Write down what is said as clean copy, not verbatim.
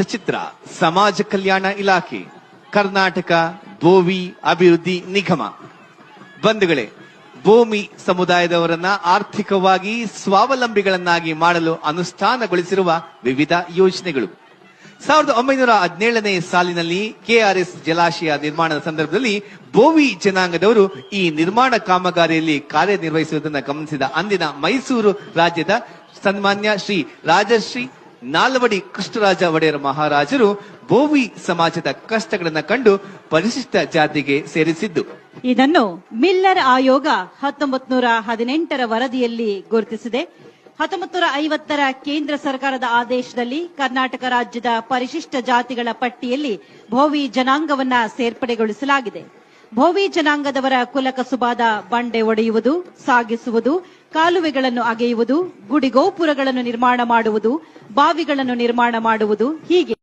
ಚಿತ್ರ ಸಮಾಜ ಕಲ್ಯಾಣ ಇಲಾಖೆ ಕರ್ನಾಟಕ ಭೋವಿ ಅಭಿವೃದ್ಧಿ ನಿಗಮ. ಬಂಧುಗಳೇ, ಭೂಮಿ ಸಮುದಾಯದವರನ್ನ ಆರ್ಥಿಕವಾಗಿ ಸ್ವಾವಲಂಬಿಗಳನ್ನಾಗಿ ಮಾಡಲು ಅನುಷ್ಠಾನಗೊಳಿಸಿರುವ ವಿವಿಧ ಯೋಜನೆಗಳು. 1917ನೇ ಸಾಲಿನಲ್ಲಿ ಕೆಆರ್ಎಸ್ ಜಲಾಶಯ ನಿರ್ಮಾಣದ ಸಂದರ್ಭದಲ್ಲಿ ಭೋವಿ ಜನಾಂಗದವರು ಈ ನಿರ್ಮಾಣ ಕಾಮಗಾರಿಯಲ್ಲಿ ಕಾರ್ಯನಿರ್ವಹಿಸುವುದನ್ನು ಗಮನಿಸಿದ ಅಂದಿನ ಮೈಸೂರು ರಾಜ್ಯದ ಸನ್ಮಾನ್ಯ ಶ್ರೀ ರಾಜಶ್ರೀ ನಾಲ್ವಡಿ ಕೃಷ್ಣರಾಜ ಒಡೆಯರ್ ಮಹಾರಾಜರು ಭೋವಿ ಸಮಾಜದ ಕಷ್ಟಗಳನ್ನು ಕಂಡು ಪರಿಶಿಷ್ಟ ಜಾತಿಗೆ ಸೇರಿಸಿದ್ದು. ಇದನ್ನು ಮಿಲ್ಲರ್ ಆಯೋಗ 1918ರ ವರದಿಯಲ್ಲಿ ಗುರುತಿಸಿದೆ. 1950ರ ಕೇಂದ್ರ ಸರ್ಕಾರದ ಆದೇಶದಲ್ಲಿ ಕರ್ನಾಟಕ ರಾಜ್ಯದ ಪರಿಶಿಷ್ಟ ಜಾತಿಗಳ ಪಟ್ಟಿಯಲ್ಲಿ ಭೋವಿ ಜನಾಂಗವನ್ನ ಸೇರ್ಪಡೆಗೊಳಿಸಲಾಗಿದೆ. ಭೋವಿ ಜನಾಂಗದವರ ಕುಲಕಸುಬಾದ ಬಂಡೆ ಒಡೆಯುವುದು, ಸಾಗಿಸುವುದು, ಕಾಲುವೆಗಳನ್ನು ಅಗೆಯುವುದು, ಗುಡಿಗೋಪುರಗಳನ್ನು ನಿರ್ಮಾಣ ಮಾಡುವುದು, ಬಾವಿಗಳನ್ನು ನಿರ್ಮಾಣ ಮಾಡುವುದು ಹೀಗೆ